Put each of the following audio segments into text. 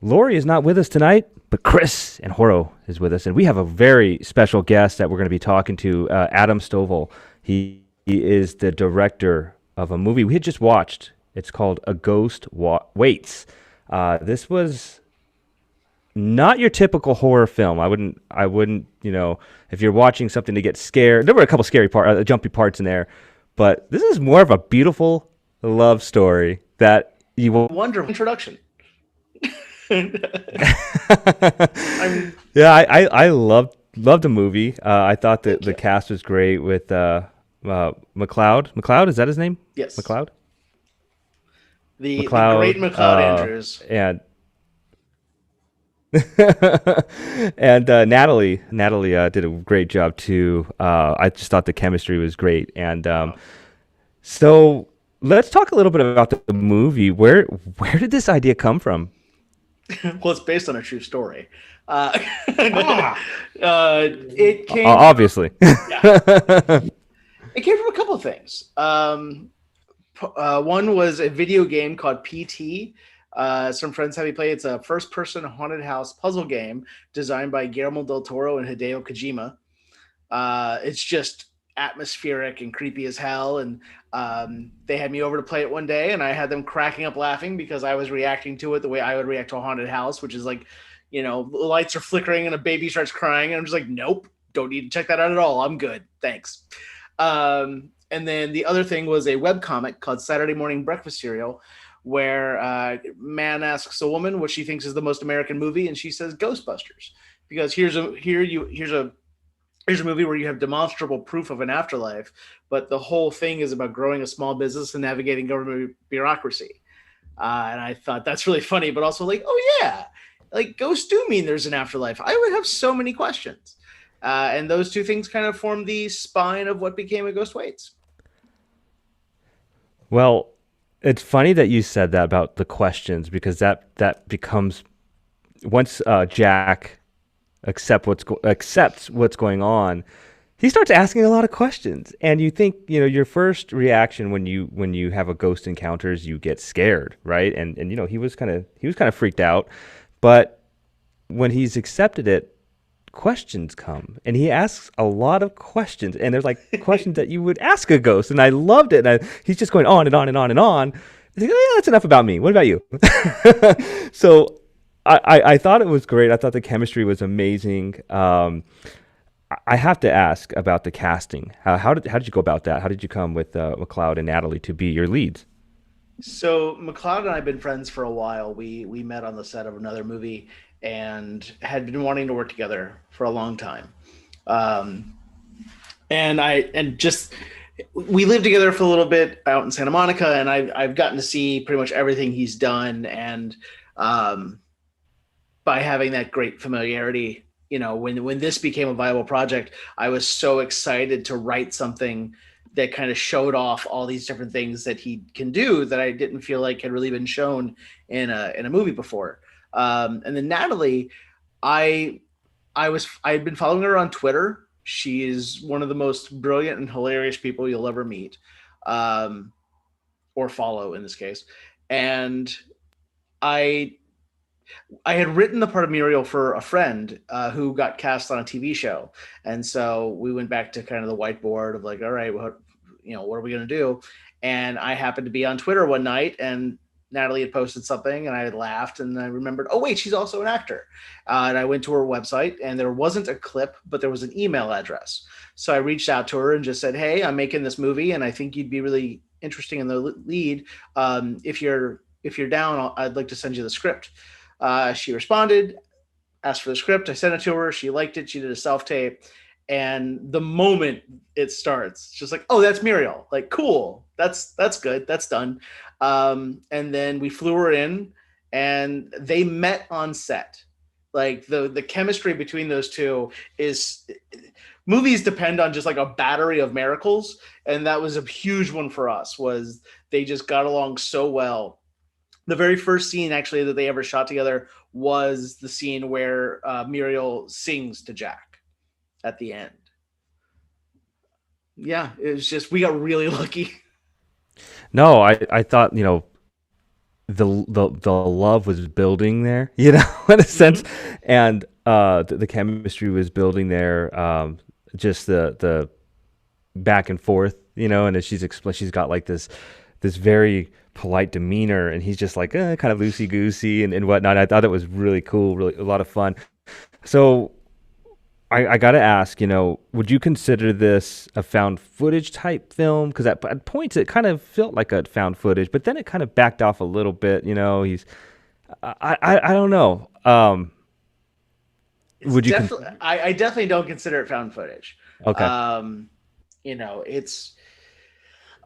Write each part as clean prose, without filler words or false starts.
Lori is not with us tonight, but Chris and HorrO is with us, and we have a very special guest that we're going to be talking to, Adam Stovall. He is the director of a movie we had just watched. It's called A Ghost Waits. This was not your typical horror film. I wouldn't, if you're watching something to get scared. There were a couple scary jumpy parts in there, but this is more of a beautiful love story that you will. Wonderful introduction. Yeah, I loved the movie. I thought that the cast was great with McLeod. McLeod, is that his name? Yes. McLeod. The McLeod, great McLeod Andrews. and and Natalie did a great job too. I just thought the chemistry was great, and so let's talk a little bit about the movie. Where did this idea come from? Well, it's based on a true story. It came Obviously. It came from a couple of things. One was a video game called PT. Some friends had me play. It's a first-person haunted house puzzle game designed by Guillermo del Toro and Hideo Kojima. It's just atmospheric and creepy as hell. And they had me over to play it one day, and I had them cracking up laughing because I was reacting to it the way I would react to a haunted house, which is like, the lights are flickering and a baby starts crying, and I'm just like, nope, don't need to check that out at all. I'm good, thanks. And then the other thing was a webcomic called Saturday Morning Breakfast Cereal, where a man asks a woman what she thinks is the most American movie, and she says Ghostbusters, because here's a movie where you have demonstrable proof of an afterlife, but the whole thing is about growing a small business and navigating government bureaucracy. And I thought that's really funny, but also like, oh yeah, like ghosts do mean there's an afterlife. I would have so many questions. And those two things kind of form the spine of what became A Ghost Waits. Well, it's funny that you said that about the questions, because that becomes, once Jack accepts what's going on, he starts asking a lot of questions, and you think, your first reaction when you have a ghost encounter is you get scared, right? And he was kind of freaked out, but when he's accepted it, questions come, and he asks a lot of questions, and there's like questions that you would ask a ghost, and I loved it. And he's just going on and on and on and on. I think, oh, yeah, that's enough about me. What about you? So I thought it was great. I thought the chemistry was amazing. I have to ask about the casting. How did you go about that? How did you come with McLeod and Natalie to be your leads? So McLeod and I have been friends for a while. We met on the set of another movie and had been wanting to work together for a long time. And just we lived together for a little bit out in Santa Monica, and I've gotten to see pretty much everything he's done. And by having that great familiarity, when this became a viable project, I was so excited to write something that kind of showed off all these different things that he can do that I didn't feel like had really been shown in a movie before. And then Natalie, I had been following her on Twitter. She is one of the most brilliant and hilarious people you'll ever meet, or follow in this case. And I had written the part of Muriel for a friend who got cast on a TV show. And so we went back to kind of the whiteboard of like, all right, what are we going to do? And I happened to be on Twitter one night, and Natalie had posted something, and I had laughed, and I remembered, oh wait, she's also an actor. And I went to her website, and there wasn't a clip, but there was an email address. So I reached out to her and just said, hey, I'm making this movie, and I think you'd be really interesting in the lead. If you're down, I'd like to send you the script. She responded, asked for the script. I sent it to her. She liked it. She did a self-tape. And the moment it starts, it's just like, oh, that's Muriel. Like, cool. That's good. That's done. And then we flew her in, and they met on set. Like the chemistry between those two is, movies depend on just like a battery of miracles. And that was a huge one for us, was they just got along so well. The very first scene actually that they ever shot together was the scene where Muriel sings to Jack at the end. Yeah, it was just, we got really lucky. No, I thought, the love was building there, you know, in a sense, Hmm. and the chemistry was building there. Just the back and forth, you know, and as she's got like this very polite demeanor, and he's just like kind of loosey goosey and whatnot. I thought it was really cool, really a lot of fun. So I got to ask, you know, would you consider this a found footage type film? Because at points it kind of felt like a found footage, but then it kind of backed off a little bit. You know, I don't know. It's Would you definitely, I definitely don't consider it found footage. Okay. Um, it's,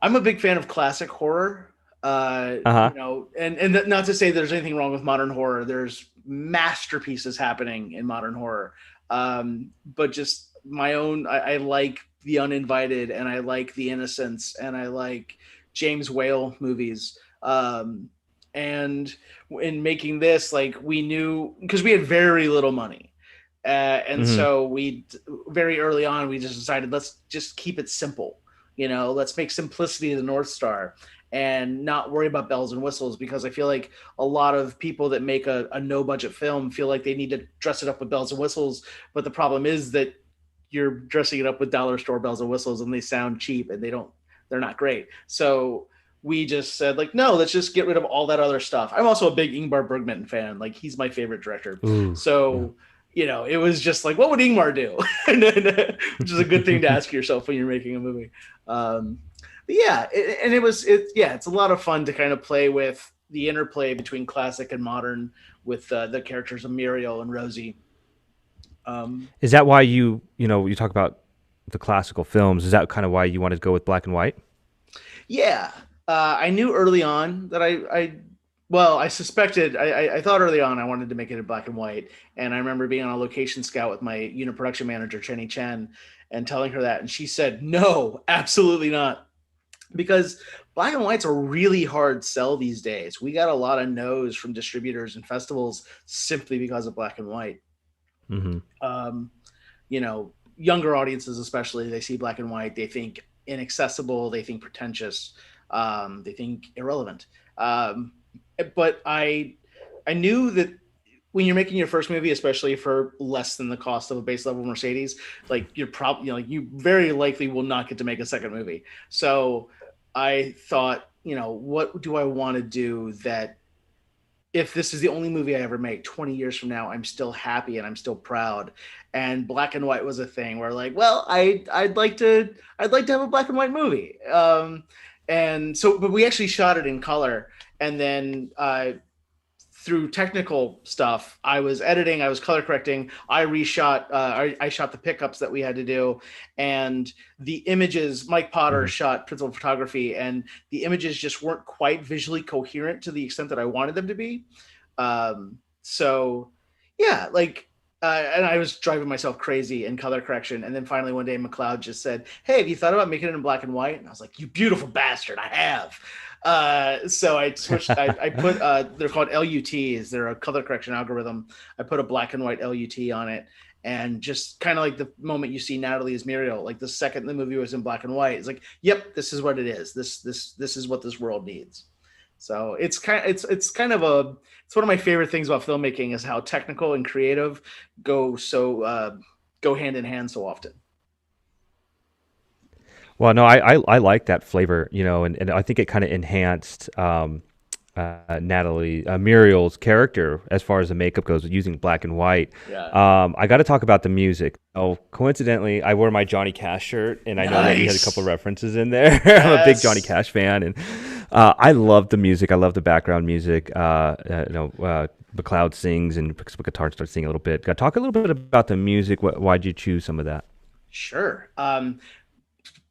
I'm a big fan of classic horror. Uh huh. And not to say there's anything wrong with modern horror. There's masterpieces happening in modern horror. But just my own, I like The Uninvited, and I like The Innocents, and I like James Whale movies. And in making this, like, we knew, because we had very little money. And Hmm. so we very early on we just decided, let's just keep it simple. Let's make simplicity the North Star and not worry about bells and whistles, because I feel like a lot of people that make a no budget film feel like they need to dress it up with bells and whistles. But the problem is that you're dressing it up with dollar store bells and whistles, and they sound cheap, and they're not great. So we just said, like, no, let's just get rid of all that other stuff. I'm also a big Ingmar Bergman fan. Like, he's my favorite director. Ooh. Yeah. So it was just like, what would Ingmar do? Which is a good thing to ask yourself when you're making a movie. Um, but yeah, it's a lot of fun to kind of play with the interplay between classic and modern with the characters of Muriel and Rosie. Um, Is that why you talk about the classical films? Is that kind of why you wanted to go with black and white? yeah, I knew early on that well, I suspected, I thought early on I wanted to make it in black and white. And I remember being on a location scout with my unit production manager, Chenny Chen, and telling her that. And she said, no, absolutely not. Because black and white's a really hard sell these days. We got a lot of no's from distributors and festivals simply because of black and white. Hmm. Um, Younger audiences, especially, they see black and white, they think inaccessible, they think pretentious, they think irrelevant. Um, but I knew that when you're making your first movie, especially for less than the cost of a base level Mercedes, like, you're probably, like, you very likely will not get to make a second movie. So I thought, what do I want to do that, if this is the only movie I ever make 20 years from now, I'm still happy and I'm still proud. And black and white was a thing where, like, well, I'd like to have a black and white movie. And so, but we actually shot it in color. And then through technical stuff, I was editing, I was color correcting, I reshot, I shot the pickups that we had to do, and the images. Mike Potter Hmm. shot principal photography, and the images just weren't quite visually coherent to the extent that I wanted them to be. So yeah, like, and I was driving myself crazy in color correction. And then finally one day McLeod just said, "Hey, have you thought about making it in black and white?" And I was like, "You beautiful bastard, I have." So I switched. I put they're called LUTs. They're a color correction algorithm. I put a black and white LUT on it, and just kind of like the moment you see Natalie as Muriel, like the second the movie was in black and white, it's like, yep, this is what it is. This is what this world needs. So it's one of my favorite things about filmmaking is how technical and creative go hand in hand so often. Well, no, I like that flavor, and I think it kind of enhanced Natalie Muriel's character as far as the makeup goes, using black and white. Yeah. I got to talk about the music. Oh, coincidentally, I wore my Johnny Cash shirt, and I know that you had a couple Nice. references in there. I'm a big Johnny Yes. Cash fan, and I love the music. I love the background music. McLeod sings and picks up a guitar and starts singing a little bit. Talk a little bit about the music. Why'd you choose some of that? Sure.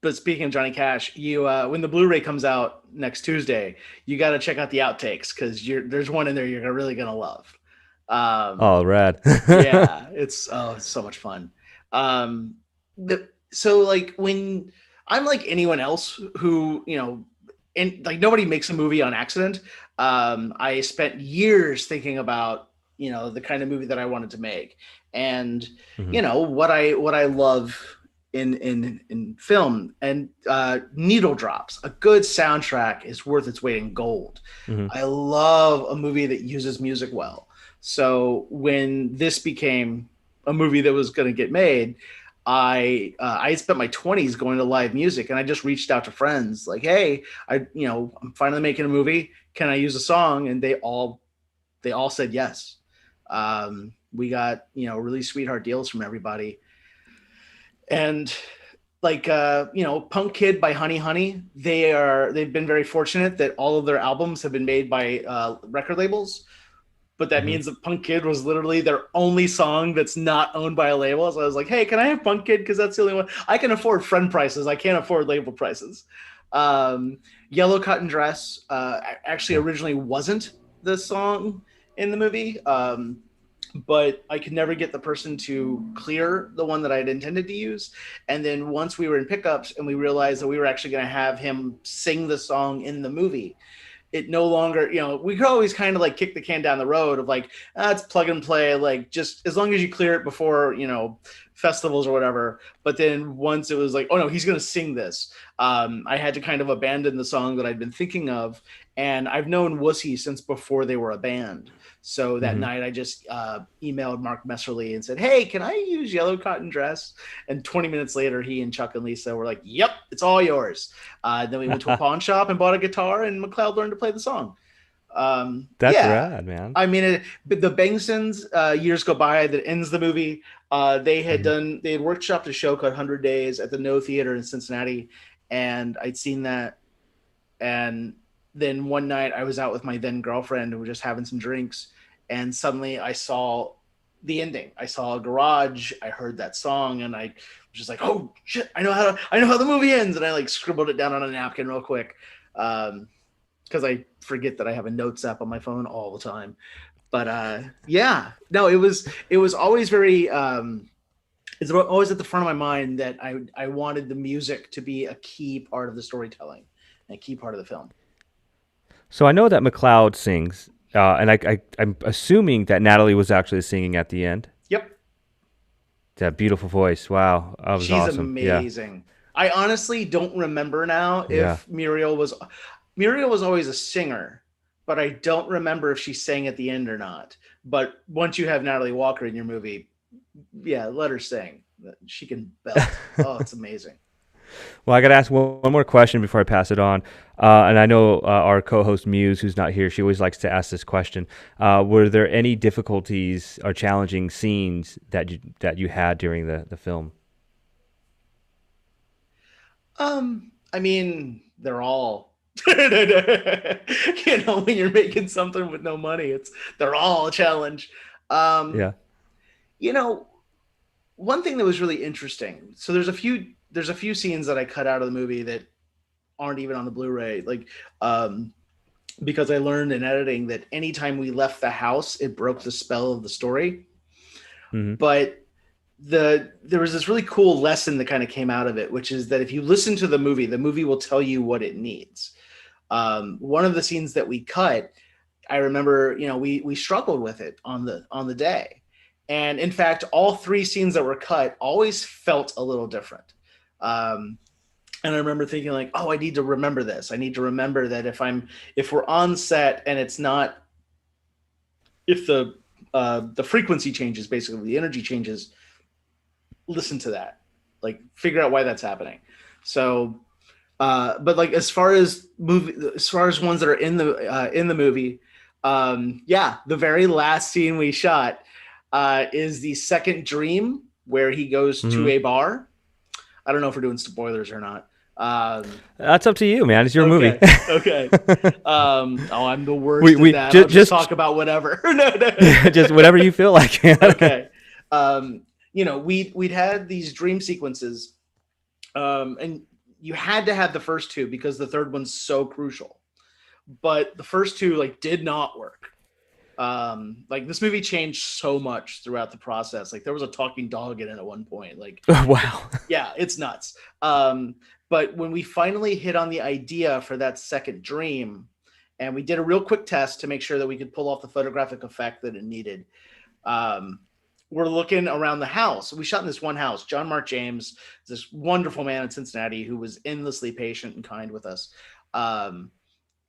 But speaking of Johnny Cash, you when the Blu-ray comes out next Tuesday, you got to check out the outtakes, because there's one in there you're really gonna love. Um, Oh, rad. yeah, it's so much fun. So, like, when I'm like anyone else who, and like, nobody makes a movie on accident. I spent years thinking about, the kind of movie that I wanted to make. And Hmm. what I love in film. And needle drops. A good soundtrack is worth its weight in gold. Hmm. I love a movie that uses music well. So when this became a movie that was going to get made, I spent my 20s going to live music, and I just reached out to friends like, hey, I'm finally making a movie. Can I use a song? And they all said yes. We got really sweetheart deals from everybody, and like Punk Kid by Honey Honey, they've been very fortunate that all of their albums have been made by record labels, but that Hmm. means that Punk Kid was literally their only song that's not owned by a label. So I was like, hey, can I have Punk Kid? Because that's the only one I can afford. Friend prices, I can't afford label prices. Yellow Cotton Dress actually Yeah. originally wasn't the song in the movie. But I could never get the person to clear the one that I had intended to use. And then once we were in pickups and we realized that we were actually going to have him sing the song in the movie, it no longer, we could always kind of like kick the can down the road of like, it's plug and play, like just as long as you clear it before, festivals or whatever. But then once it was like, oh no, he's going to sing this, I had to kind of abandon the song that I'd been thinking of. And I've known Wussy since before they were a band. So that Hmm. night I just emailed Mark Messerly and said, hey, can I use Yellow Cotton Dress? And 20 minutes later, he and Chuck and Lisa were like, yep, it's all yours. Then we went to a pawn shop and bought a guitar, and McLeod learned to play the song. That's Yeah. rad, man. I mean, but the Bangsons, years go by that ends the movie. Hmm. They had workshopped a show called 100 Days at the No Theater in Cincinnati, and I'd seen that. And then one night I was out with my then girlfriend and we were just having some drinks, and suddenly I saw the ending. I saw a garage. I heard that song, and I was just like, "Oh shit! I know how the movie ends." And I like scribbled it down on a napkin real quick, because I forget that I have a notes app on my phone all the time. But yeah, no, it was always very. It's always at the front of my mind that I wanted the music to be a key part of the storytelling, and a key part of the film. So I know that McLeod sings, and I'm assuming that Natalie was actually singing at the end. Yep. That beautiful voice. Wow, that was She's awesome. Yeah, amazing. I honestly don't remember now yeah. if Muriel was always a singer, but I don't remember if she sang at the end or not. But once you have Natalie Walker in your movie, yeah, let her sing. She can belt. Oh, it's amazing. Well, I got to ask one more question before I pass it on. And I know our co-host Muse, who's not here, she always likes to ask this question. Were there any difficulties or challenging scenes that you had during the film? I mean, they're all when you're making something with no money, they're all a challenge. Um, Yeah. you know, One thing that was really interesting. So there's a few scenes that I cut out of the movie that aren't even on the Blu-ray. Like, because I learned in editing that anytime we left the house, it broke the spell of the story. Hmm. But there was this really cool lesson that kind of came out of it, which is that if you listen to the movie will tell you what it needs. One of the scenes that we cut, I remember, we struggled with it on the day, and in fact, all three scenes that were cut always felt a little different. Um, and I remember thinking like, oh, I need to remember this. I need to remember that if we're on set and it's not, if the frequency changes, basically the energy changes, listen to that, like figure out why that's happening. So but like as far as ones that are in the movie, yeah, the very last scene we shot is the second dream where he goes to Hmm. a bar. I don't know if we're doing spoilers or not. That's up to you, man. It's your movie. Okay, okay. Oh, I'm the we worst at we that. I'll just just just talk about whatever. No, no. just whatever you feel like. Okay. We'd had these dream sequences, and you had to have the first two because the third one's so crucial. But the first two like did not work. Like this movie changed so much throughout the process. Like there was a talking dog in it at one point. Like, Wow. yeah, it's nuts. But when we finally hit on the idea for that second dream, and we did a real quick test to make sure that we could pull off the photographic effect that it needed, um, we're looking around the house. We shot in this one house. John Mark James, this wonderful man in Cincinnati who was endlessly patient and kind with us. Um,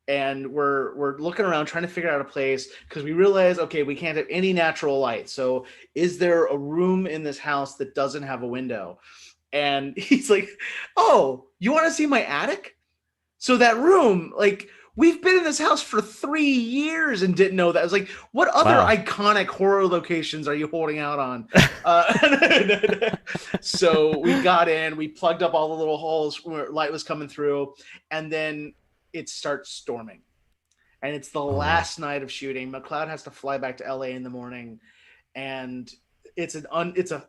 and we're looking around trying to figure out a place because we realize, okay, we can't have any natural light. So is there a room in this house that doesn't have a window? And he's like, oh, you want to see my attic? So that room, like, we've been in this house for 3 years and didn't know that. I was like, what other Wow. iconic horror locations are you holding out on? So we got in, we plugged up all the little holes where light was coming through, and then it starts storming. And it's the Oh no. last night of shooting. McLeod has to fly back to LA in the morning, and it's an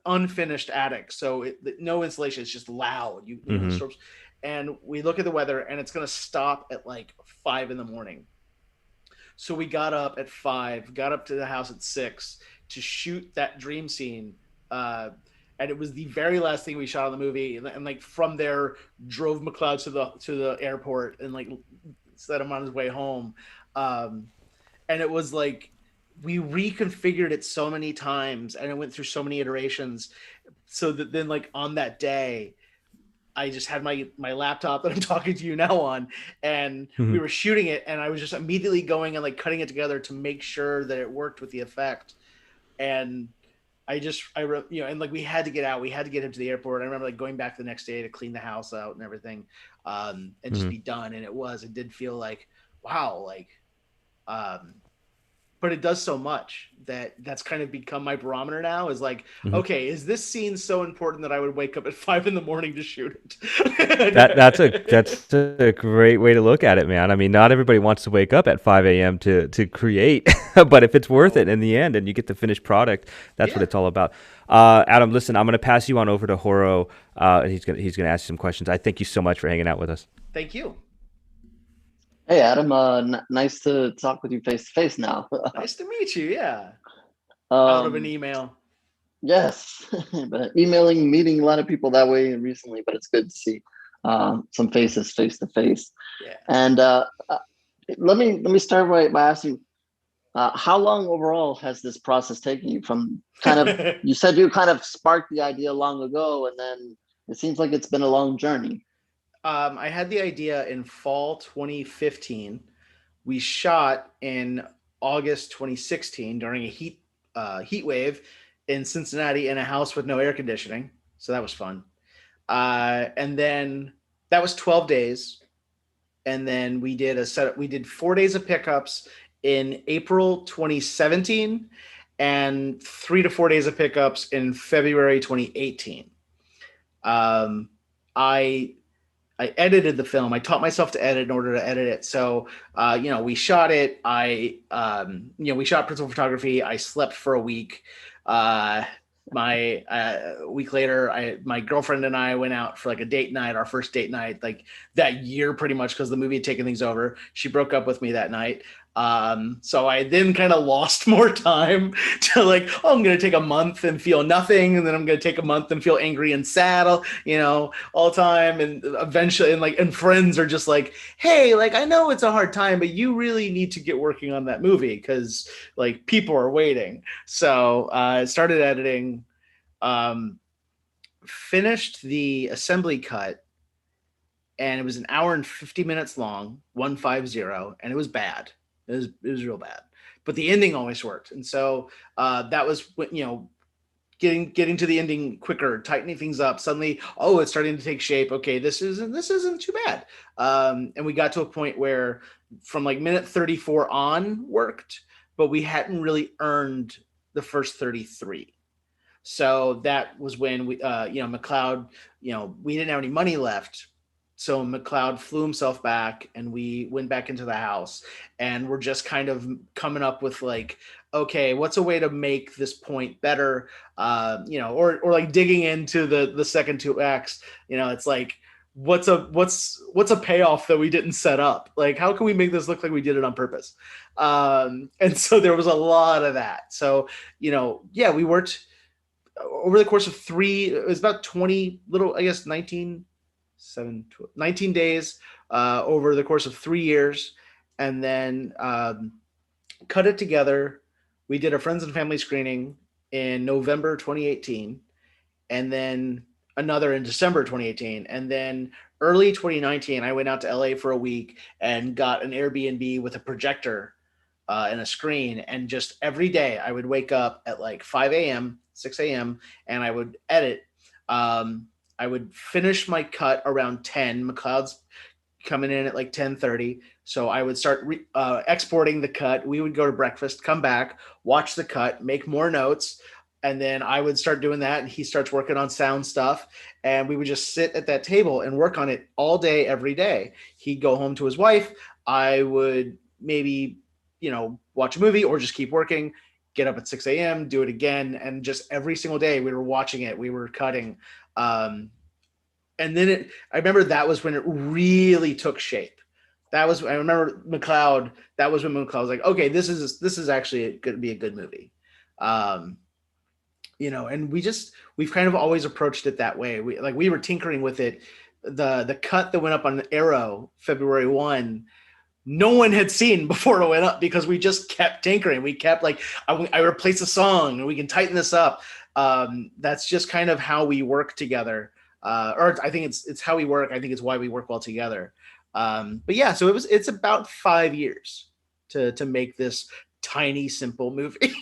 unfinished attic, so no insulation. It's just loud. The Hmm. storms, and we look at the weather, and it's gonna stop at like 5 in the morning. So we got up at 5, got up to the house at 6 to shoot that dream scene. And it was the very last thing we shot in the movie. And like from there, drove McLeod to the airport and like set him on his way home. Um, and it was like we reconfigured it so many times, and it went through so many iterations. So that then, like on that day, I just had my laptop that I'm talking to you now on, and we Hmm. were shooting it, and I was just immediately going and like cutting it together to make sure that it worked with the effect. And and like we had to get out, we had to get him to the airport. I remember like going back the next day to clean the house out and everything, and just Hmm. be done. And it did feel like, wow, like, um, but it does so much that's kind of become my barometer now, is like, Hmm. okay, is this scene so important that I would wake up at 5 in the morning to shoot That's it? a great way to look at it, man. I mean, not everybody wants to wake up at 5 a.m. to create, but if it's worth it No. in the end and you get the finished product, that's what Yeah. it's all about. Adam, listen, I'm gonna pass you on over to HorrO, and he's gonna ask you some questions. I thank you so much for hanging out with us. Thank you. Hey Adam, nice to talk with you face to face now. Nice to meet you. Yeah. Out of an um, email. yes, but emailing, meeting a lot of people that way recently, but it's good to see some faces face to face. Yeah. And let me start by asking, how long overall has this process taken you? From kind of, you said you kind of sparked the idea long ago, and then it seems like it's been a long journey. I had the idea in fall 2015. We shot in August 2016 during a heat wave in Cincinnati in a house with no air conditioning. So that was fun. And then that was 12 days. And then we did a set. We did 4 days of pickups in April 2017, and 3 to 4 days of pickups in February 2018. Um, I I edited the film. I taught myself to edit in order to edit it. So, we shot it. We shot principal photography. I slept for a week. Uh, my A week later, my girlfriend and I went out for like a date night, our first date night, like that year, pretty much because the movie had taken things over. She broke up with me that night. So I then kind of lost more time to like, oh, I'm gonna take a month and feel nothing, and then I'm gonna take a month and feel angry and sad, all the time. And eventually, and friends are just like, hey, like, I know it's a hard time, but you really need to get working on that movie because like people are waiting. So I started editing, um, finished the assembly cut, and it was an hour and 50 minutes long, 150, and it was bad. It was real bad, but the ending always worked. And so that was getting to the ending quicker, tightening things up. Suddenly, oh, it's starting to take shape. Okay, this isn't too bad. And we got to a point where from like minute 34 on worked, but we hadn't really earned the first 33. So that was when McLeod, we didn't have any money left. So McLeod flew himself back, and we went back into the house, and we're just kind of coming up with like, okay, what's a way to make this point better? Or like digging into the second two acts. It's like, what's a payoff that we didn't set up? Like, how can we make this look like we did it on purpose? And so there was a lot of that. So, yeah, we worked over the course of it was about 20 little, I guess, 19 days over the course of 3 years. And then cut it together. We did a friends and family screening in November 2018, and then another in December 2018, and then early 2019 I went out to LA for a week and got an Airbnb with a projector and a screen, and just every day I would wake up at like 5 a.m., 6 a.m., and I would edit. I would finish my cut around 10. McLeod's coming in at like 10:30, so I would start exporting the cut. We would go to breakfast, come back, watch the cut, make more notes, and then I would start doing that, and he starts working on sound stuff, and we would just sit at that table and work on it all day every day. He'd go home to his wife. I would maybe watch a movie or just keep working, get up at 6 a.m., do it again, and just every single day we were watching it, we were cutting. And then I remember that was when it really took shape. I remember McLeod. That was when McLeod was like, okay, this is actually going to be a good movie. And we've kind of always approached it that way. We were tinkering with it. The cut that went up on Arrow February 1, no one had seen before it went up, because we just kept tinkering. We kept I replaced a song and we can tighten this up. That's just kind of how we work together. Or I think it's how we work. I think it's why we work well together. But yeah, so it's about 5 years to make this tiny, simple movie.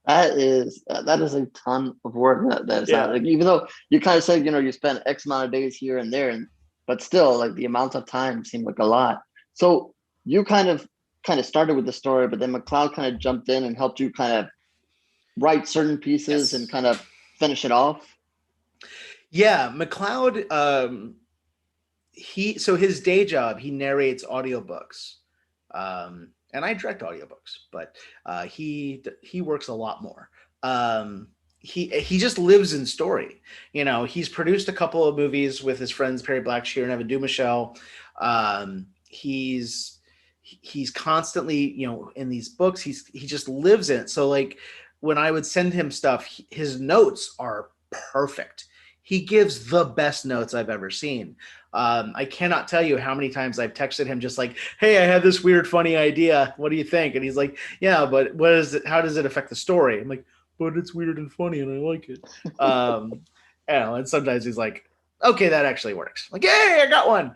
That is a ton of work. That's not, like, even though you kind of said, you spent X amount of days here and there, but still, like, the amount of time seemed like a lot. So you kind of started with the story, but then McLeod kind of jumped in and helped you kind of write certain pieces and kind of finish it off. Yeah, McLeod, his day job, he narrates audiobooks, and I direct audiobooks, but he works a lot more. He just lives in story. He's produced a couple of movies with his friends Perry Blackshear and Evan Dumichel. He's constantly in these books. He just lives in it. So like when I would send him stuff, his notes are perfect. He gives the best notes I've ever seen. I cannot tell you how many times I've texted him just like, hey, I had this weird, funny idea. What do you think? And he's like, yeah, but what is it? How does it affect the story? I'm like, but it's weird and funny and I like it. And sometimes he's like, okay, that actually works. I'm like, yay, I got one.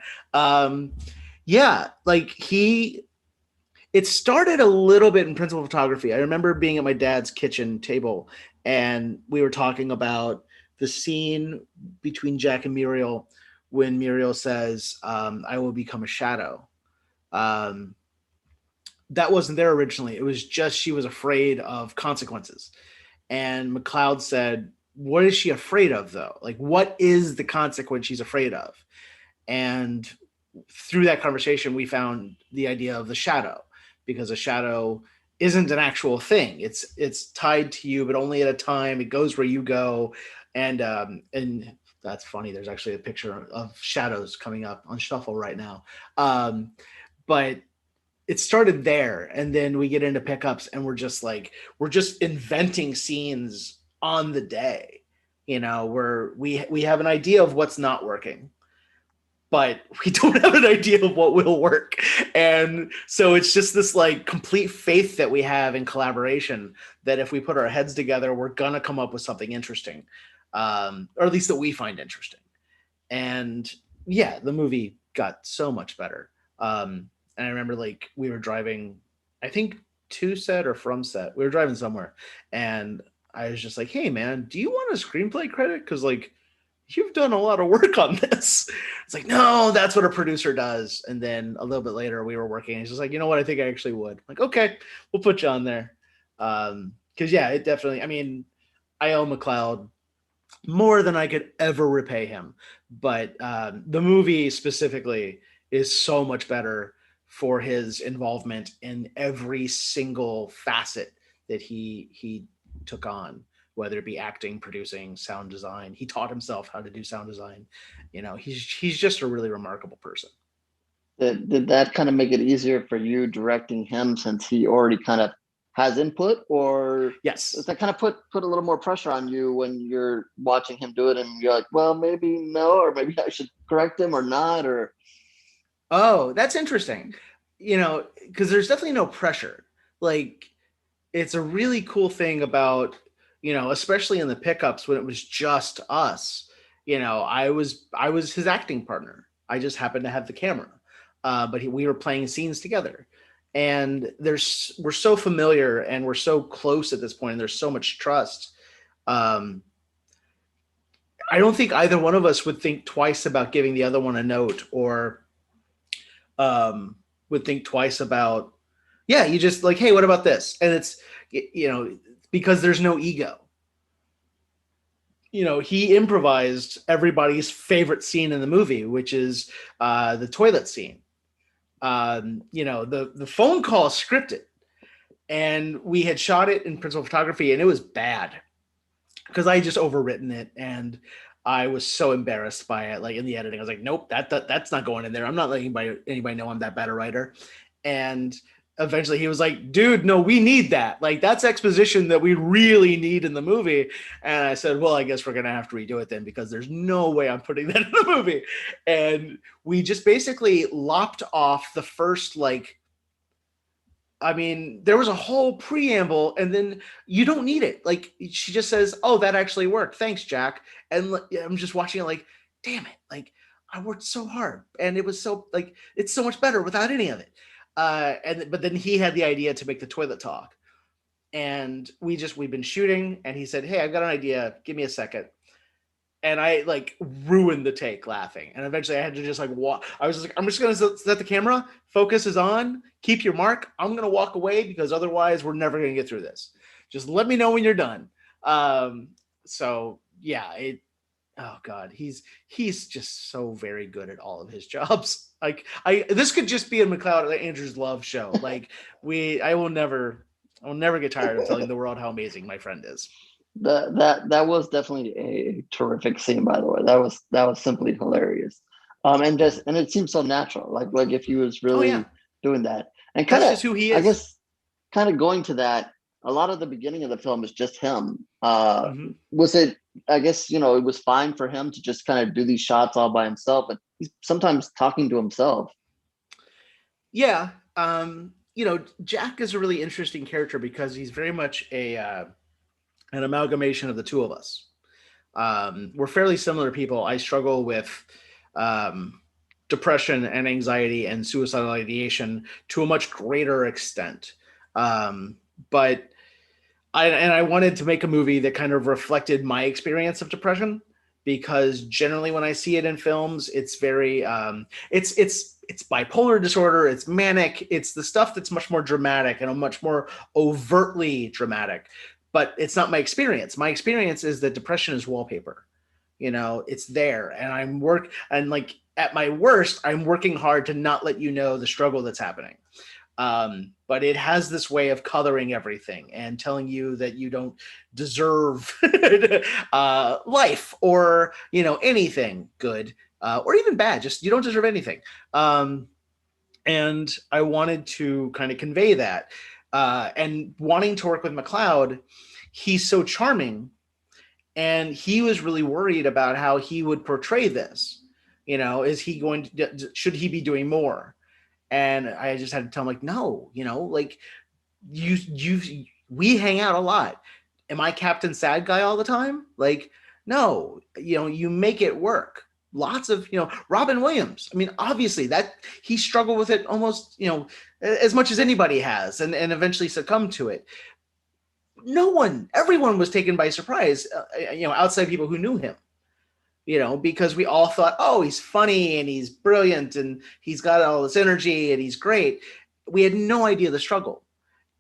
It started a little bit in principal photography. I remember being at my dad's kitchen table and we were talking about the scene between Jack and Muriel when Muriel says, I will become a shadow. That wasn't there originally. It was just she was afraid of consequences. And McLeod said, what is she afraid of, though? Like, what is the consequence she's afraid of? And through that conversation, we found the idea of the shadow, because a shadow isn't an actual thing. It's tied to you, but only at a time. It goes where you go. And that's funny. There's actually a picture of shadows coming up on Stovall right now. But it started there, and then we get into pickups, and we're just inventing scenes on the day, where we have an idea of what's not working, but we don't have an idea of what will work. And so it's just this like complete faith that we have in collaboration, that if we put our heads together, we're going to come up with something interesting, or at least that we find interesting. And yeah, the movie got so much better. And I remember like we were driving, I think to set or from set, we were driving somewhere, and I was just like, hey man, do you want a screenplay credit? Cause like, you've done a lot of work on this. It's like, no, that's what a producer does. And then a little bit later we were working, and he's just like, you know what? I think I actually would. I'm like, okay, we'll put you on there. Cause yeah, it definitely, I mean, I owe McLeod more than I could ever repay him. But the movie specifically is so much better for his involvement in every single facet that he took on, whether it be acting, producing, sound design. He taught himself how to do sound design. He's just a really remarkable person. Did that kind of make it easier for you directing him, since he already kind of has input, or yes, does that kind of put a little more pressure on you when you're watching him do it and you're like, well, maybe no, or maybe I should correct him or not? Or oh, that's interesting. Because there's definitely no pressure. Like, it's a really cool thing about, especially in the pickups when it was just us. I was his acting partner. I just happened to have the camera, but we were playing scenes together, and we're so familiar and we're so close at this point, and there's so much trust. Um, I don't think either one of us would think twice about giving the other one a note, or would think twice about, yeah, you just like, hey, what about this? And it's, because there's no ego. He improvised everybody's favorite scene in the movie, which is the toilet scene. The phone call scripted, and we had shot it in principal photography, and it was bad because I just overwritten it, and I was so embarrassed by it. Like in the editing, I was like, nope, that's not going in there. I'm not letting anybody know I'm that bad a writer. And eventually he was like, dude, no, we need that. Like, that's exposition that we really need in the movie. And I said, well, I guess we're going to have to redo it then, because there's no way I'm putting that in the movie. And we just basically lopped off the first, there was a whole preamble, and then you don't need it. Like, she just says, oh, that actually worked. Thanks, Jack. And I'm just watching it like, damn it. Like, I worked so hard, and it was so, like, it's so much better without any of it. But then he had the idea to make the toilet talk, and we've been shooting, and he said, hey, I've got an idea. Give me a second. And I ruined the take laughing. And eventually I had to just walk. I was just like, I'm just going to set the camera. Focus is on. Keep your mark. I'm going to walk away, because otherwise we're never going to get through this. Just let me know when you're done. So yeah, oh God, he's just so very good at all of his jobs. This could just be a McLeod Andrews love show. I will never get tired of telling the world how amazing my friend is. That was definitely a terrific scene, by the way. That was simply hilarious. And it seems so natural, like if he was really doing that. And kind of, just who he is. I guess, kind of going to that, a lot of the beginning of the film is just him. Was it, I guess, it was fine for him to just kind of do these shots all by himself, but he's sometimes talking to himself. Yeah. Jack is a really interesting character, because he's very much an amalgamation of the two of us. We're fairly similar people. I struggle with depression and anxiety and suicidal ideation to a much greater extent. But I wanted to make a movie that kind of reflected my experience of depression, because generally when I see it in films, it's very it's bipolar disorder, it's manic, it's the stuff that's much more dramatic and much more overtly dramatic. But it's not my experience. My experience is that depression is wallpaper. It's there, and at my worst, I'm working hard to not let you know the struggle that's happening. But it has this way of coloring everything and telling you that you don't deserve life, or anything good, or even bad. Just, you don't deserve anything. And I wanted to kind of convey that. And wanting to work with McLeod, he's so charming, and he was really worried about how he would portray this. Should he be doing more? And I just had to tell him, no, we hang out a lot. Am I Captain Sad Guy all the time? No, you make it work. Lots of, Robin Williams. I mean, obviously that he struggled with it almost, as much as anybody has, and eventually succumbed to it. Everyone was taken by surprise, outside people who knew him, because we all thought, oh, he's funny and he's brilliant and he's got all this energy and he's great. We had no idea the struggle.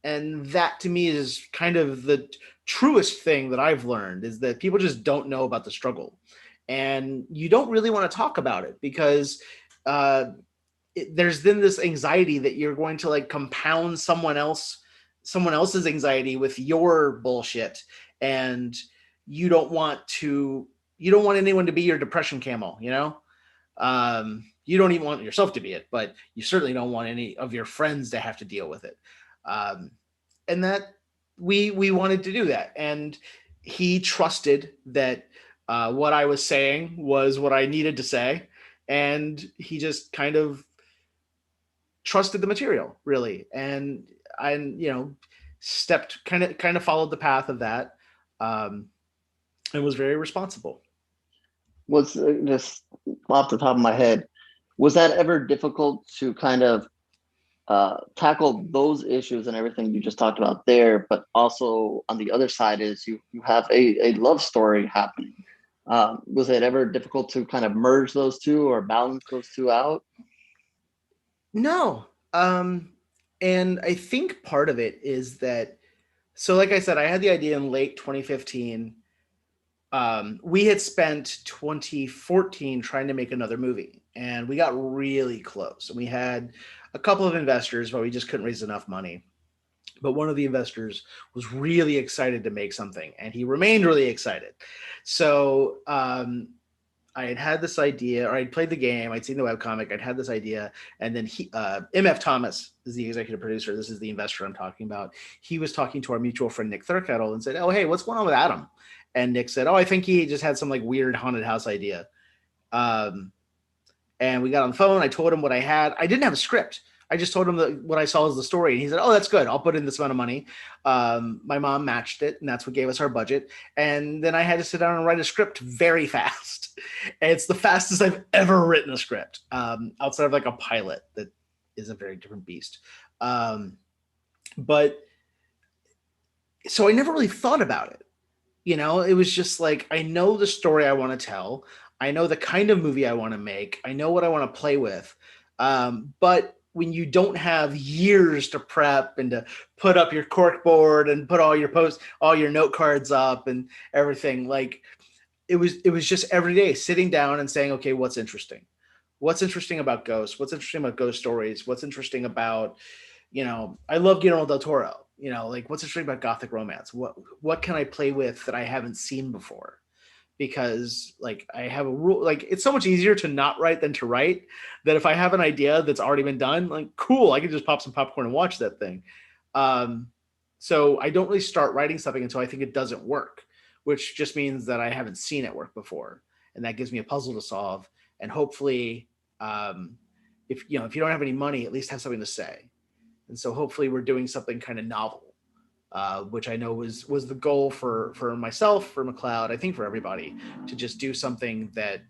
And that to me is kind of the truest thing that I've learned, is that people just don't know about the struggle. And you don't really want to talk about it, because there's then this anxiety that you're going to compound someone else's anxiety with your bullshit. And you don't want anyone to be your depression camo, you don't even want yourself to be it, but you certainly don't want any of your friends to have to deal with it. And that we wanted to do that. And he trusted that what I was saying was what I needed to say. And he just kind of trusted the material, really. And stepped kind of followed the path of that, and was very responsible. Was just off the top of my head, was that ever difficult to kind of tackle those issues and everything you just talked about there, but also on the other side is you have a love story happening. Was it ever difficult to kind of merge those two or balance those two out? No. And I think part of it is that, so like I said, I had the idea in late 2015. We had spent 2014 trying to make another movie, and we got really close. And we had a couple of investors, but we just couldn't raise enough money. But one of the investors was really excited to make something, and he remained really excited. So I had this idea, or I'd played the game, I'd seen the webcomic, I'd had this idea, and then MF Thomas is the executive producer. This is the investor I'm talking about. He was talking to our mutual friend Nick Thurkettle and said, "Oh, hey, what's going on with Adam?" And Nick said, "Oh, I think he just had some like weird haunted house idea." And we got on the phone. I told him what I had. I didn't have a script. I just told him that what I saw as the story. And he said, "Oh, that's good. I'll put in this amount of money." My mom matched it, and that's what gave us our budget. And then I had to sit down and write a script very fast. And it's the fastest I've ever written a script, outside of like a pilot that is a very different beast. But so I never really thought about it. It was just like, I know the story I want to tell. I know the kind of movie I want to make. I know what I want to play with. But when you don't have years to prep and to put up your cork board and put all your note cards up and everything, like it was just every day sitting down and saying, okay, what's interesting? What's interesting about ghosts? What's interesting about ghost stories? What's interesting about, I love Guillermo del Toro, like what's interesting about Gothic romance? What can I play with that I haven't seen before? Because like I have a rule, like it's so much easier to not write than to write, that if I have an idea that's already been done, like cool, I can just pop some popcorn and watch that thing. So I don't really start writing something until I think it doesn't work, which just means that I haven't seen it work before. And that gives me a puzzle to solve. And hopefully, if you don't have any money, at least have something to say. And so hopefully we're doing something kind of novel, which I know was the goal for myself, for McLeod, I think for everybody, to just do something that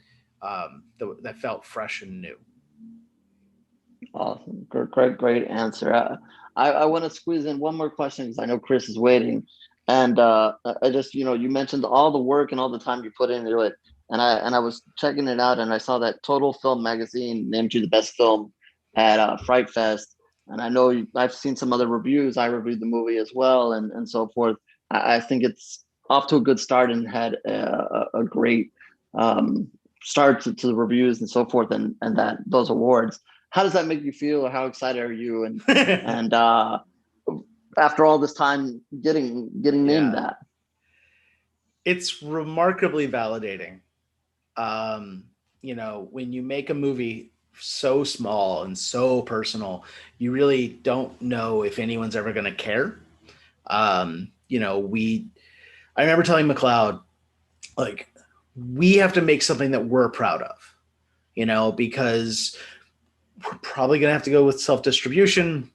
that felt fresh and new. Awesome. Great answer. I want to squeeze in one more question because I know Chris is waiting. And I just, you mentioned all the work and all the time you put into it. And I was checking it out, and I saw that Total Film Magazine named you the best film at Fright Fest. And I know I've seen some other reviews. I reviewed the movie as well, and so forth. I think it's off to a good start and had a great start to the reviews and so forth, and that those awards. How does that make you feel, or how excited are you? And after all this time, getting named that, it's remarkably validating. When you make a movie so small and so personal, you really don't know if anyone's ever going to care. I remember telling McLeod, like, we have to make something that we're proud of, because we're probably going to have to go with self-distribution.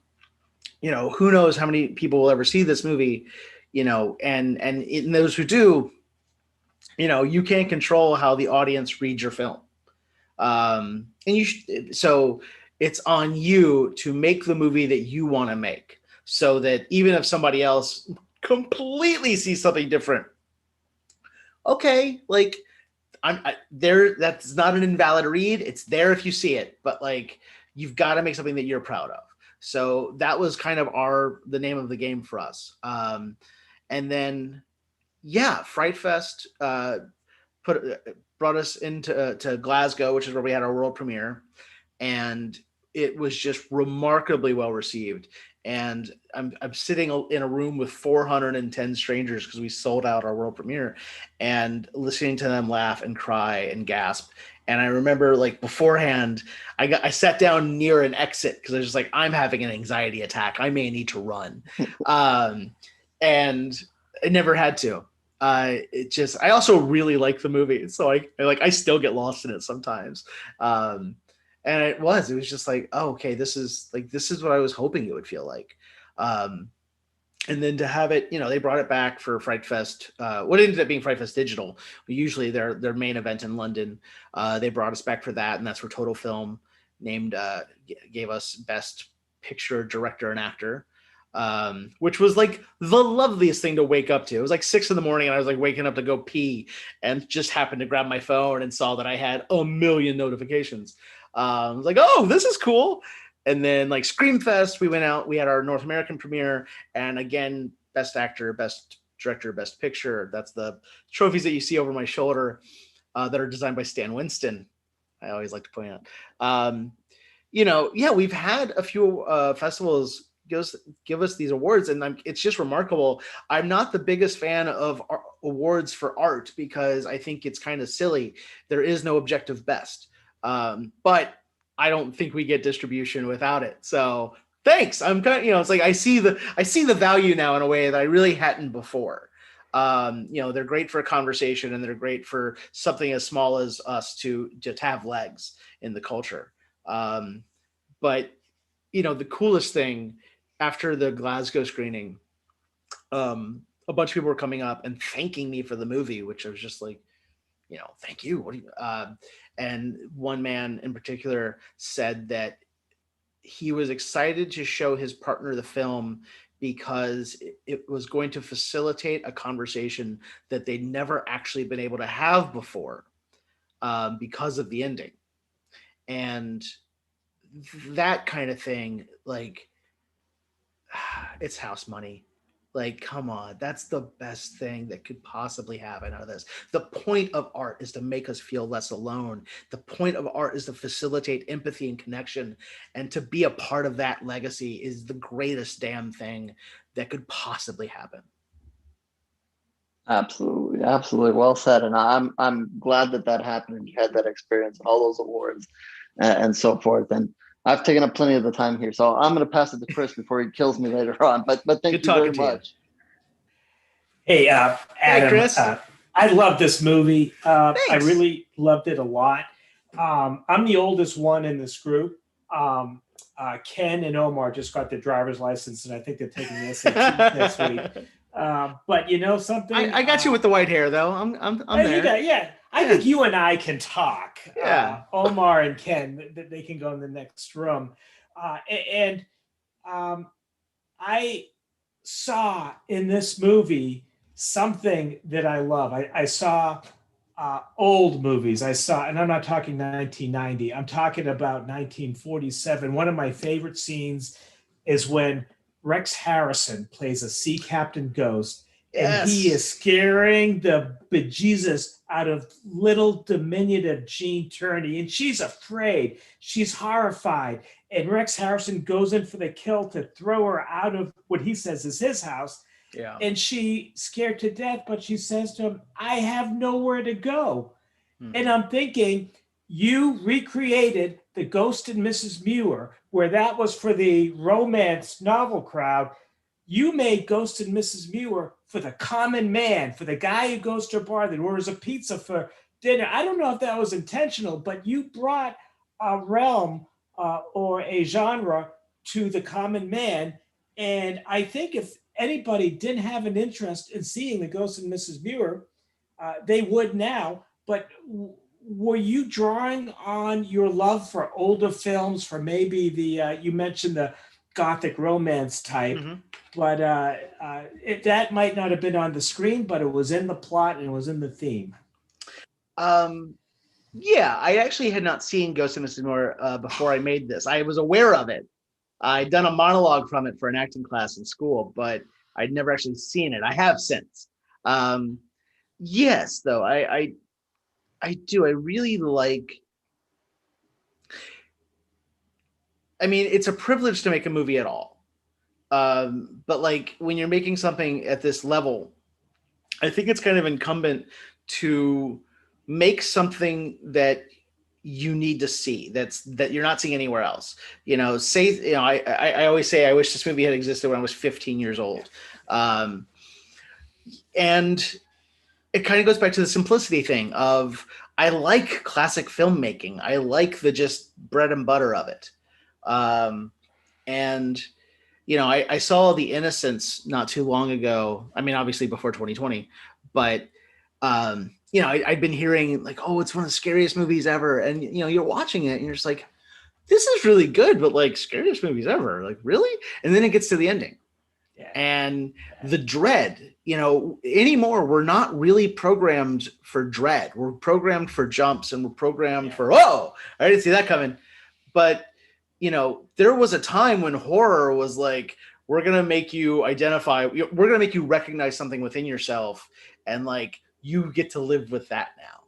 Who knows how many people will ever see this movie, and in those who do, you can't control how the audience reads your film. So it's on you to make the movie that you want to make, so that even if somebody else completely sees something different, okay, like there, that's not an invalid read. It's there if you see it, but like, you've got to make something that you're proud of. So that was kind of the name of the game for us. And then, Fright Fest brought us into to Glasgow, which is where we had our world premiere, and it was just remarkably well received. And I'm sitting in a room with 410 strangers because we sold out our world premiere, and listening to them laugh and cry and gasp. And I remember, like, beforehand, I sat down near an exit because I was just like, I'm having an anxiety attack. I may need to run. And I never had to. I also really like the movie, so I still get lost in it sometimes. And it was just like, oh, okay, this is what I was hoping it would feel like. And then to have it, they brought it back for Fright Fest. What ended up being Fright Fest Digital, usually their main event in London. They brought us back for that, and that's where Total Film gave us Best Picture, Director, and Actor, which was like the loveliest thing to wake up to. It was like 6 a.m, and I was like waking up to go pee, and just happened to grab my phone and saw that I had a million notifications. I was like, oh, this is cool. And then like Screamfest, we went out, we had our North American premiere, and again, Best Actor, Best Director, Best Picture. That's the trophies that you see over my shoulder that are designed by Stan Winston. I always like to point out. We've had a few festivals give us these awards, and it's just remarkable. I'm not the biggest fan of awards for art because I think it's kind of silly. There is no objective best. But I don't think we get distribution without it. So thanks. I'm kind of, it's like I see the value now in a way that I really hadn't before. They're great for a conversation, and they're great for something as small as us to just have legs in the culture. But the coolest thing after the Glasgow screening, a bunch of people were coming up and thanking me for the movie, which I was just like, thank you. What do you? And one man in particular said that he was excited to show his partner the film because it was going to facilitate a conversation that they'd never actually been able to have before, because of the ending. And that kind of thing, like, it's house money. Like, come on, that's the best thing that could possibly happen out of this. The point of art is to make us feel less alone. The point of art is to facilitate empathy and connection. And to be a part of that legacy is the greatest damn thing that could possibly happen. Absolutely. Absolutely. Well said. And I'm glad that happened and you had that experience and all those awards and so forth. And I've taken up plenty of the time here, so I'm going to pass it to Chris before he kills me later on. But thank you very much. Hey, Adam. Hey, Chris. I love this movie. I really loved it a lot. I'm the oldest one in this group. Ken and Omar just got their driver's license, and I think they're taking the SAT next week. But you know something? I got you with the white hair, though. I'm there. I think you and I can talk. Yeah. Omar and Ken, they can go in the next room. I saw in this movie something that I love. I saw old movies. And I'm not talking 1990. I'm talking about 1947. One of my favorite scenes is when Rex Harrison plays a sea captain ghost. Yes. And he is scaring the bejesus out of little diminutive Jean Turney. And she's afraid. She's horrified. And Rex Harrison goes in for the kill to throw her out of what he says is his house. Yeah. And she's scared to death, but she says to him, I have nowhere to go. And I'm thinking, you recreated the Ghost and Mrs. Muir, where that was for the romance novel crowd. You made Ghost and Mrs. Muir for the common man, for the guy who goes to a bar that orders a pizza for dinner. I don't know if that was intentional, but you brought a realm or a genre to the common man. And I think if anybody didn't have an interest in seeing the Ghost and Mrs. Muir, they would now. But were you drawing on your love for older films, for maybe you mentioned the Gothic romance type, but that might not have been on the screen, but it was in the plot and it was in the theme. Yeah, I actually had not seen Ghost and Mrs. Muir before I made this. I was aware of it. I'd done a monologue from it for an acting class in school, but I'd never actually seen it. I have since. Yes, though, I do. I really like. I mean, it's a privilege to make a movie at all. But like when you're making something at this level, I think it's kind of incumbent to make something that you need to see that you're not seeing anywhere else. I always say I wish this movie had existed when I was 15 years old. And it kind of goes back to the simplicity thing of I like classic filmmaking. I like the just bread and butter of it. And you know, I saw The Innocents not too long ago. I mean, obviously before 2020, but you know, I'd been hearing like, oh, it's one of the scariest movies ever, and you know, you're watching it and you're just like, this is really good, but like scariest movies ever, like really? And then it gets to the ending, and the dread. You know, anymore we're not really programmed for dread. We're programmed for jumps, and we're programmed for, oh, I didn't see that coming. But you know, there was a time when horror was like, we're gonna make you identify, we're gonna make you recognize something within yourself, and like you get to live with that now.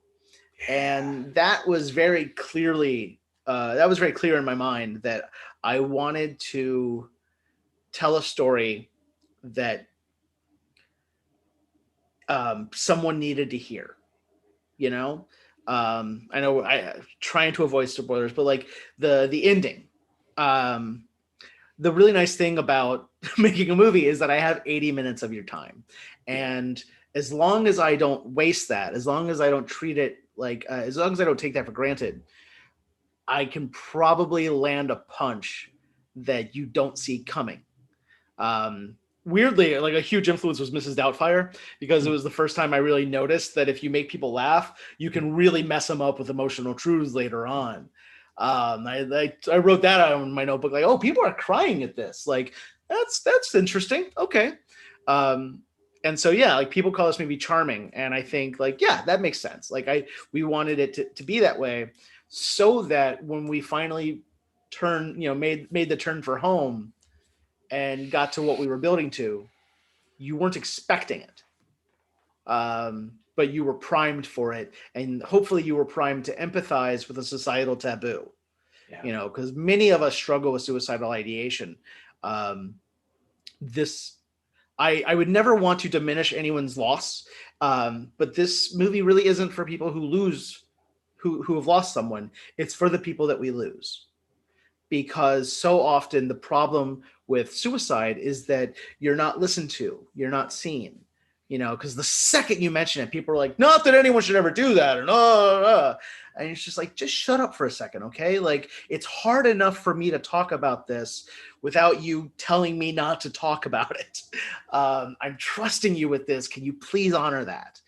And that was very clearly that was very clear in my mind that I wanted to tell a story that someone needed to hear. You know, I know I trying to avoid spoilers, but like the ending. The really nice thing about making a movie is that I have 80 minutes of your time, and as long as I don't waste that, as long as I don't treat it like, as long as I don't take that for granted, I can probably land a punch that you don't see coming. Weirdly, like a huge influence was Mrs. Doubtfire, because it was the first time I really noticed that if you make people laugh, you can really mess them up with emotional truths later on. I wrote that out in my notebook, like, oh, people are crying at this. Like, that's interesting. Okay. And so, yeah, like people call this movie charming. And I think like, yeah, that makes sense. Like we wanted it to be that way, so that when we finally made the turn for home and got to what we were building to, you weren't expecting it. But you were primed for it, and hopefully you were primed to empathize with a societal taboo. You know, because many of us struggle with suicidal ideation. I would never want to diminish anyone's loss, but this movie really isn't for people who have lost someone. It's for the people that we lose, because so often the problem with suicide is that you're not listened to, you're not seen. You know, because the second you mention it, people are like, not that anyone should ever do that, and it's just like, just shut up for a second, okay? Like, it's hard enough for me to talk about this without you telling me not to talk about it. I'm trusting you with this. Can you please honor that?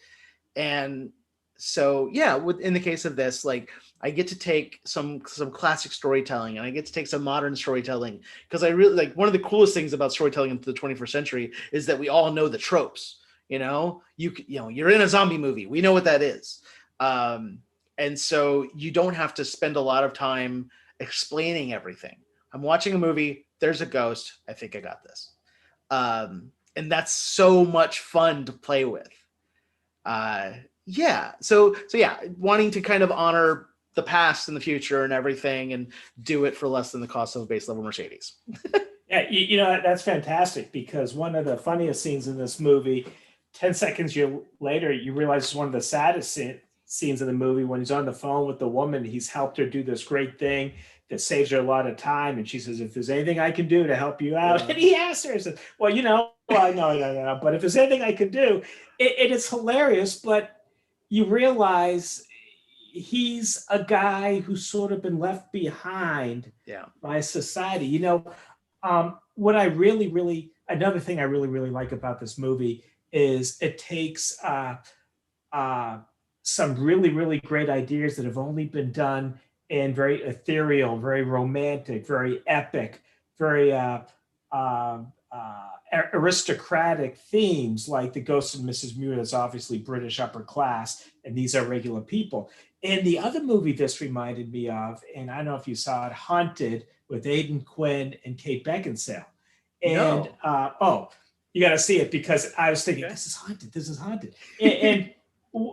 And so, yeah, in the case of this, like, I get to take some classic storytelling, and I get to take some modern storytelling, because I really like, one of the coolest things about storytelling in the 21st century is that we all know the tropes. You know, you're in a zombie movie. We know what that is. And so you don't have to spend a lot of time explaining everything. I'm watching a movie. There's a ghost. I think I got this. And that's so much fun to play with. Yeah. So yeah, wanting to kind of honor the past and the future and everything, and do it for less than the cost of a base level Mercedes. Yeah, you know, that's fantastic, because one of the funniest scenes in this movie, 10 seconds later, you realize it's one of the saddest scenes in the movie, when he's on the phone with the woman. He's helped her do this great thing that saves her a lot of time. And she says, if there's anything I can do to help you out. And he asks her, says, well, you know, well, no. But if there's anything I can do, it is hilarious. But you realize he's a guy who's sort of been left behind by society. You know, what I another thing I really like about this movie is it takes some really great ideas that have only been done in very ethereal, very romantic, very epic, very aristocratic themes, like the Ghost of Mrs. Muir. That's obviously British upper class, and these are regular people. And the other movie this reminded me of, and I don't know if you saw it, Haunted, with Aidan Quinn and Kate Beckinsale. And you got to see it, because I was thinking, this is haunted. And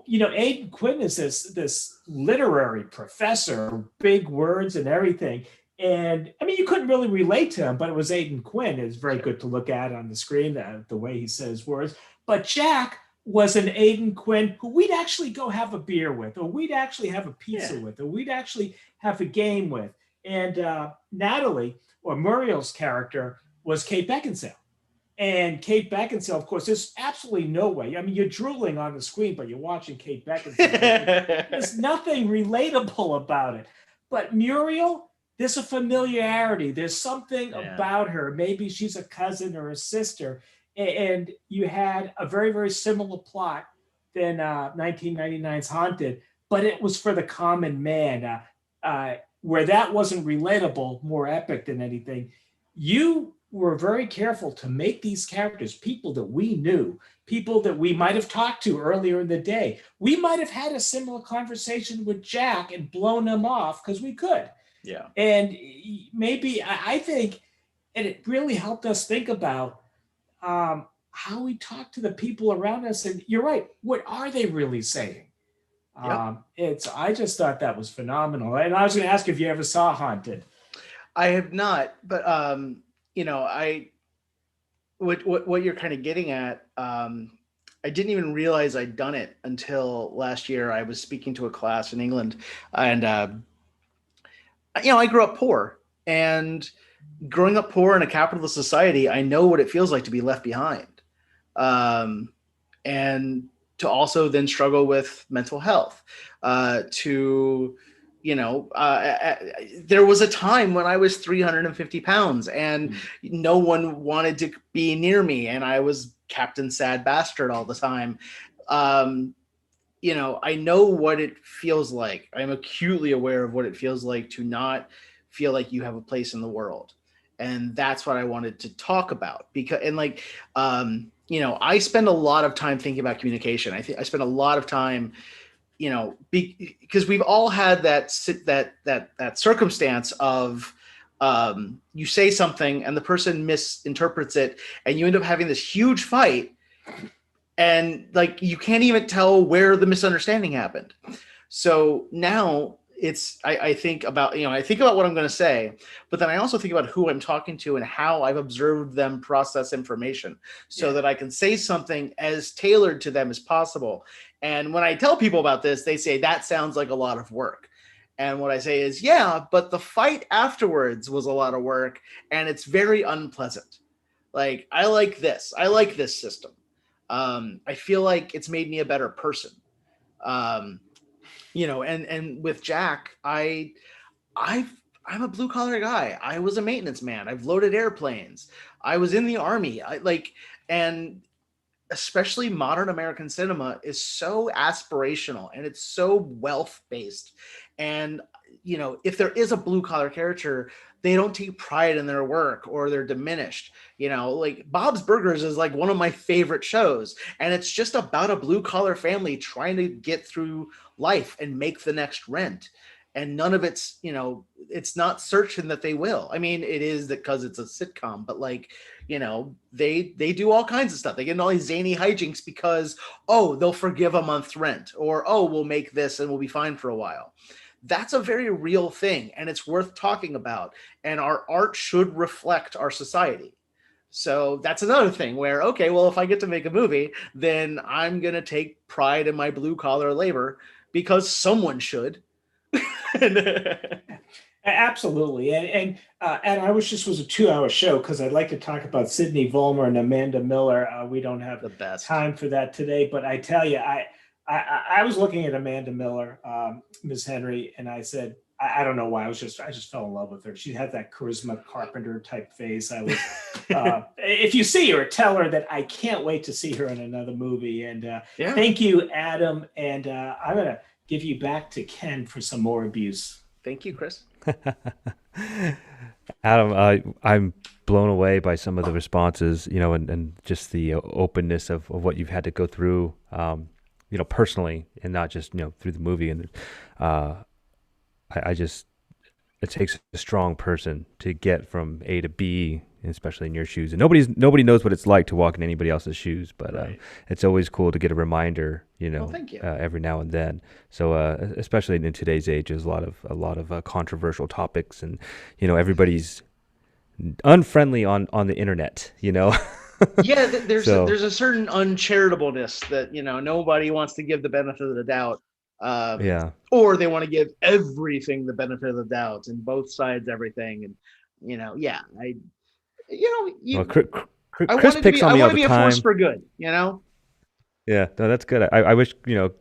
you know, Aidan Quinn is this literary professor, big words and everything. And I mean, you couldn't really relate to him, but it was Aidan Quinn. It's very good to look at on the screen, the way he says words. But Jack was an Aidan Quinn who we'd actually go have a beer with, or we'd actually have a pizza with, or we'd actually have a game with. And Natalie, or Muriel's character, was Kate Beckinsale. And Kate Beckinsale, of course, there's absolutely no way. I mean, you're drooling on the screen, but you're watching Kate Beckinsale. There's nothing relatable about it. But Muriel there's a familiarity. There's something about her. Maybe she's a cousin or a sister. And you had a very, very similar plot than 1999's Haunted, but it was for the common man, where that wasn't relatable, more epic than anything. You were very careful to make these characters people that we knew, people that we might have talked to earlier in the day. We might have had a similar conversation with Jack and blown them off because we could. Yeah. And maybe I think, and it really helped us think about how we talk to the people around us. And you're right. What are they really saying? I just thought that was phenomenal. And I was going to ask if you ever saw Haunted. I have not, but what you're kind of getting at, I didn't even realize I'd done it until last year. I was speaking to a class in England, and I grew up poor, and growing up poor in a capitalist society, I know what it feels like to be left behind, and to also then struggle with mental health, there was a time when I was 350 pounds and no one wanted to be near me, and I was Captain Sad Bastard all the time. I know what it feels like. I'm acutely aware of what it feels like to not feel like you have a place in the world. And that's what I wanted to talk about, I spend a lot of time thinking about communication. I spend a lot of time, because we've all had that circumstance of you say something and the person misinterprets it, and you end up having this huge fight, and you can't even tell where the misunderstanding happened. So now I think about what I'm going to say, but then I also think about who I'm talking to and how I've observed them process information, so that I can say something as tailored to them as possible. And when I tell people about this, they say, that sounds like a lot of work. And what I say is, yeah, but the fight afterwards was a lot of work, and it's very unpleasant. I like this system. I feel like it's made me a better person. And with Jack, I'm a blue collar guy. I was a maintenance man. I've loaded airplanes. I was in the Army. And especially modern American cinema is so aspirational, and it's so wealth based. And, if there is a blue collar character, they don't take pride in their work, or they're diminished. Bob's Burgers is one of my favorite shows, and it's just about a blue collar family trying to get through life and make the next rent. And none of it's, it's not certain that they will. I mean, it is because it's a sitcom, but they do all kinds of stuff. They get in all these zany hijinks because, they'll forgive a month's rent, or, we'll make this and we'll be fine for a while. That's a very real thing, and it's worth talking about. And our art should reflect our society. So that's another thing where, okay, well, if I get to make a movie, then I'm going to take pride in my blue collar labor, because someone should. Absolutely. And I wish this was a 2-hour show, because I'd like to talk about Sidney Vollmer and Amanda Miller. We don't have the best time for that today, but I tell you, I was looking at Amanda Miller, Ms. Henry, and I said, I don't know why, I just fell in love with her. She had that charisma Carpenter type face. I was, if you see her, tell her that I can't wait to see her in another movie. And Thank you, Adam. And I'm going to give you back to Ken for some more abuse. Thank you, Chris. Adam, I'm blown away by some of the responses, and just the openness of what you've had to go through, personally, and not just, through the movie. And it takes a strong person to get from A to B, especially in your shoes. And nobody knows what it's like to walk in anybody else's shoes, but it's always cool to get a reminder, thank you. Every now and then. So especially in today's age, there's a lot of controversial topics, and everybody's unfriendly on the internet. Yeah, there's a certain uncharitableness that nobody wants to give the benefit of the doubt. Or they want to give everything the benefit of the doubt, and both sides everything. And Chris picks on me all the time. I want to be a force for good. Yeah, no, that's good. I wish,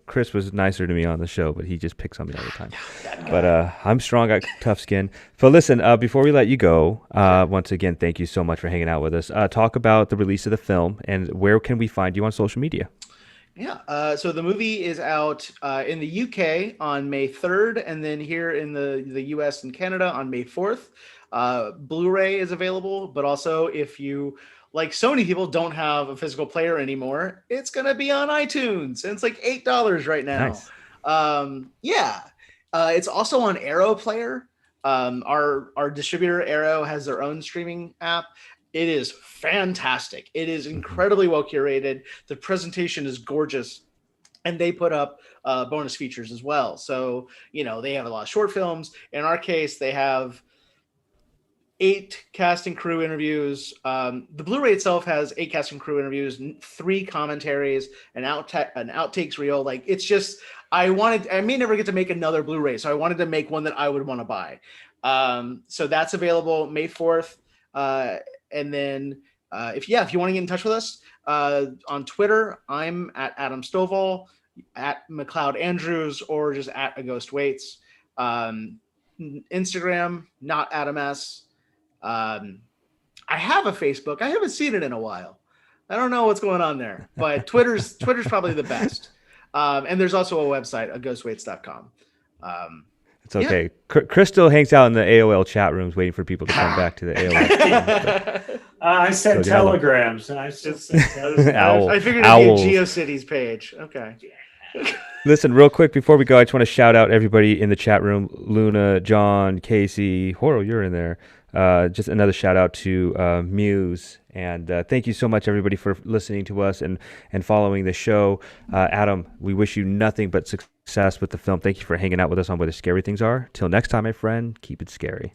Chris was nicer to me on the show, but he just picks on me all the time. But I'm strong, got tough skin. So listen, before we let you go, once again, thank you so much for hanging out with us. Talk about the release of the film and where can we find you on social media? Yeah, so the movie is out in the UK on May 3rd, and then here in the US and Canada on May 4th. Blu-ray is available, but also if you, like so many people, don't have a physical player anymore, it's going to be on iTunes, and it's like $8 right now. Nice. It's also on HorrO Player. Our distributor HorrO has their own streaming app. It is fantastic. It is incredibly well curated. The presentation is gorgeous, and they put up bonus features as well. So, they have a lot of short films. In our case, they have 8 cast and crew interviews. The Blu-ray itself has 8 cast and crew interviews, 3 commentaries, an outtakes reel. Like, it's just, I may never get to make another Blu-ray, so I wanted to make one that I would want to buy. So that's available May 4th. And then if you want to get in touch with us on Twitter, I'm at Adam Stovall, at McLeod Andrews, or just at A Ghost Waits. Instagram, not Adam S. I have a Facebook. I haven't seen it in a while. I don't know what's going on there, but Twitter's probably the best. And there's also a website, aghostwaits.com. It's okay. Yeah. Chris still hangs out in the AOL chat rooms waiting for people to come back to the AOL. I sent telegrams. And I still sent telegrams. I figured it'd be a GeoCities page. Okay. Listen, real quick before we go, I just want to shout out everybody in the chat room. Luna, John, Casey, HorrO, you're in there. Just another shout out to Muse. And thank you so much, everybody, for listening to us and following the show. Adam, we wish you nothing but success with the film. Thank you for hanging out with us on Where the Scary Things Are. Till next time, my friend, keep it scary.